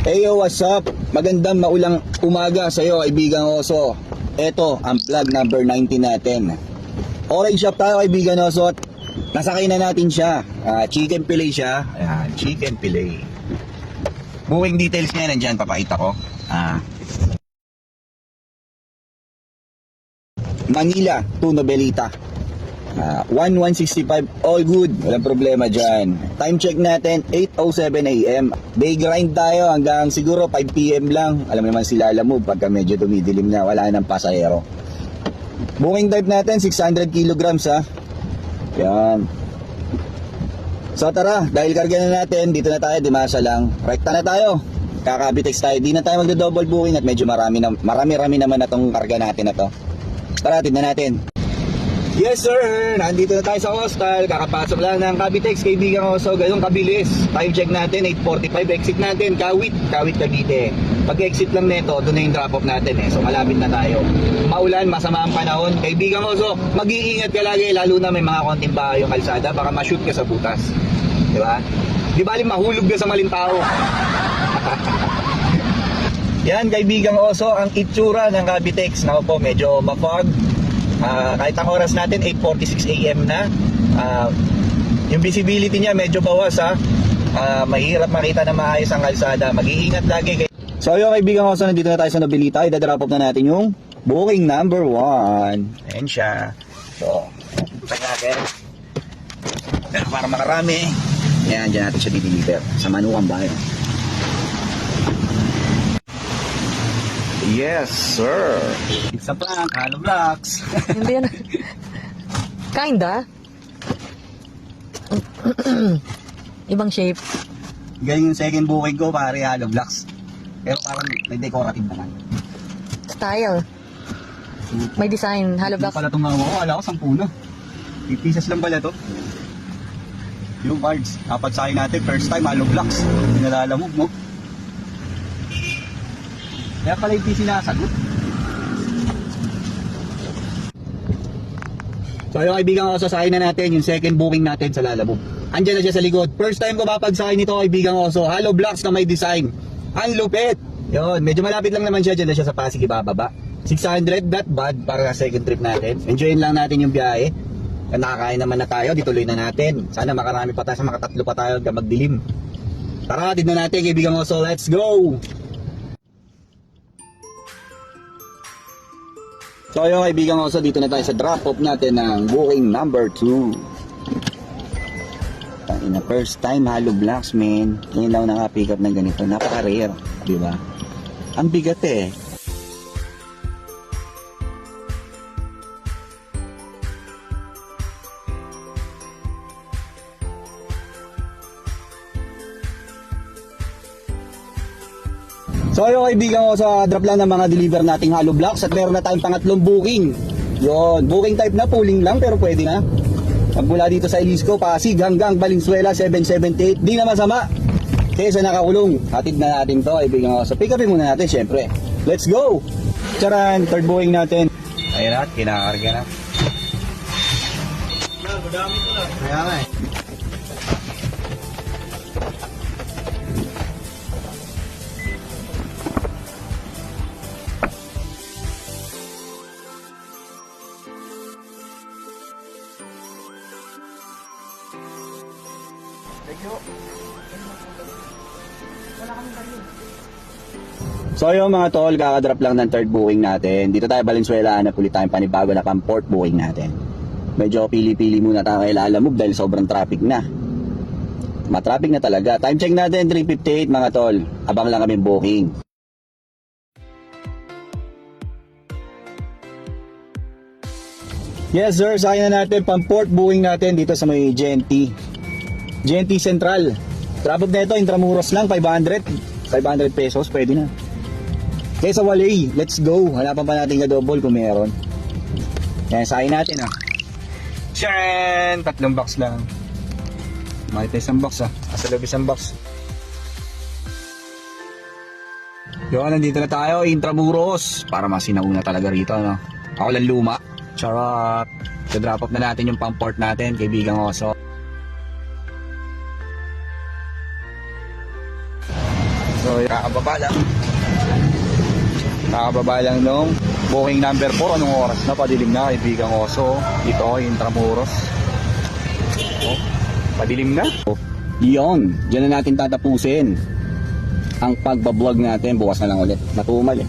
Heyo, what's up? Magandang maulang umaga sa iyo, kaibigan Oso. Ito ang vlog number 19 natin. Orange shop tayo, kaibigan Oso. Nasakay na natin siya. Chicken fillet siya. Ayan, chicken fillet. Booking details niya nandiyan, papakita ko. Manila to Novelita. 1165, all good, walang problema dyan. Time check natin 8:07 AM. Day grind tayo hanggang siguro 5 PM lang. Alam naman sila, alam mo pagka medyo dumidilim na, wala nang pasahero. Booking type natin 600 kilograms ha. Yan. So tara, dahil karga na natin, dito na tayo, Dimasa lang. Rekta na tayo, kakabitex tayo. Di na tayo magdo-double booking at medyo marami naman na tong karga natin na to. Tara, tignan natin. Yes sir, nandito na tayo sa hostel. Kakapasok lang ng Cavitex, kaibigan ko. So ganun kabilis. Time check natin 8:45, exit natin Kawit Cavite. Pag exit lang neto, doon na yung drop off natin So malapit na tayo. Maulan, masama ang panahon, kaibigan ko. So mag-iingat ka lagi, lalo na may mga konting bahay yung kalsada, baka ma-shoot ka sa butas. Di ba? Di bali mahulog ka sa maling tao. Yan kaibigan ko. So ang itsura ng Cavitex, nako po, medyo mapag. Kahit ang oras natin 8:46 AM na, yung visibility niya medyo bawas ha. Mahirap makita na maayos ang kalsada. Mag-iingat lagi. So yung kaibigan ko, so nandito na tayo sa Novelita. Idadrop off na natin yung booking number 1. Ayan siya. So tayo natin. Pero para makarami, yan, dyan natin siya dideliver sa Manukang Bayan. Yes, sir. Isa pa, Halo Blocks. Hindi yan. Kinda. Ibang shape. Galing yung second booking ko, pare, Halo Blocks. Pero parang may decorative naman. Style. May design. Halo Yung blocks. pala itong mga wala ko, 10 na. 8 pieces lang pala to. Yung cards. Kapag sa akin natin, first time, Halo Blocks. Pinalalamog mo. Kaya pala hindi sinasagot. So yung kaibigan ko, sasakay na natin yung second booking natin sa Lalabog. Andyan na siya sa likod. First time ko mapagsakay nito, kaibigan ko. So Halo Blocks na may design. Ang lupit. Yun, medyo malapit lang naman siya. Dyan na siya sa Pasig, ibababa. 600, not bad para sa second trip natin. Enjoyin lang natin yung biyahe. Nakakain naman na tayo, dituloy na natin. Sana makarami pa tayo, makatatlo pa tayo hanggang magdilim. Tara, tignan natin kaibigan ko. So let's go! So yung kaibigan ko, so dito na tayo sa drop off natin ng booking number 2. Na first time Halo Blocks, man. Ngayon lang naka-pick up ng ganito. Napaka-rare, di ba? Ang bigat eh. So yung kaibigan ko, sa drop lang ng mga deliver nating Halo Blocks at meron na tayong pangatlong booking. Yun, booking type na, pulling lang pero pwede na. Magmula dito sa Ilisco, Pasig hanggang Valenzuela 778, di na masama. Kesa nakakulong, hatid na natin to kaibigan ko. So pick upin muna natin syempre. Let's go! Charan, third booking natin. Ayun na, kinakarga na. Madami ko lang. Kaya nga eh. So yung mga tol, kakadrop lang ng third booking natin. Dito tayo Valenzuela, hanap ulit tayong panibago na pang fourth booking natin. Medyo pili-pili muna tayo kay Lalamove dahil sobrang traffic na. Matraffic na talaga. Time check natin 3:58 mga tol. Abang lang kami booking. Yes sir, sakay na natin pang fourth booking natin dito sa may GNT Central. Drop off na ito, Intramuros lang, 500 pesos, pwede na. Kaya sa Walay, let's go. Hanapan pa natin ka-double kung meron. Yan, sakay natin Sharon! 3 box lang. Makita isang box Asa loob isang box. Yun, nandito na tayo, Intramuros. Para masinauna talaga rito, Ako lang luma. Charot. So drop off na natin yung pang-port natin, kaibigan ko. So So, kakababa lang nung booking number 4. Anong oras na? Padilim na, kaibigang Oso. Dito ako, Intramuros. Oh, padilim na. Oh, yun, dyan na natin tatapusin ang pagbablog natin. Bukas na lang ulit. Matumal eh.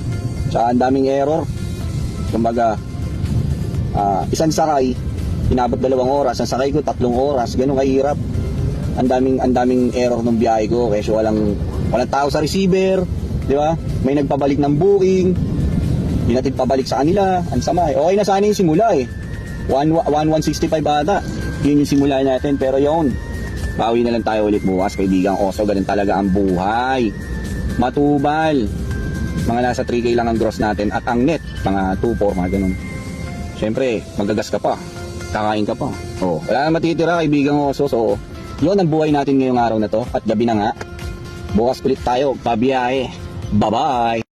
Tsaka ang daming error. Kumbaga, isang sakay, inabot 2 oras. Ang sakay ko 3 oras. Ganun kahirap. Ang daming error ng biyahe ko. Kasi walang tao sa receiver. Di ba? May nagpabalik ng booking. Hindi natin pabalik sa kanila. Ang sama eh. Okay na sana yung simula eh. 165 ata. Yun yung simula natin. Pero yun, bawi na lang tayo ulit bukas, kaibigang Oso. Ganun talaga ang buhay. Matubal. Mga nasa 3K lang ang gross natin. At ang net, mga 2-4, mga ganun. Siyempre, magagas ka pa. Kakain ka pa. Oh, wala na matitira, kaibigang Oso. So, yun ang buhay natin ngayong araw na to. At gabi na nga. Bukas ulit tayo. Pabiyahe. Bye-bye.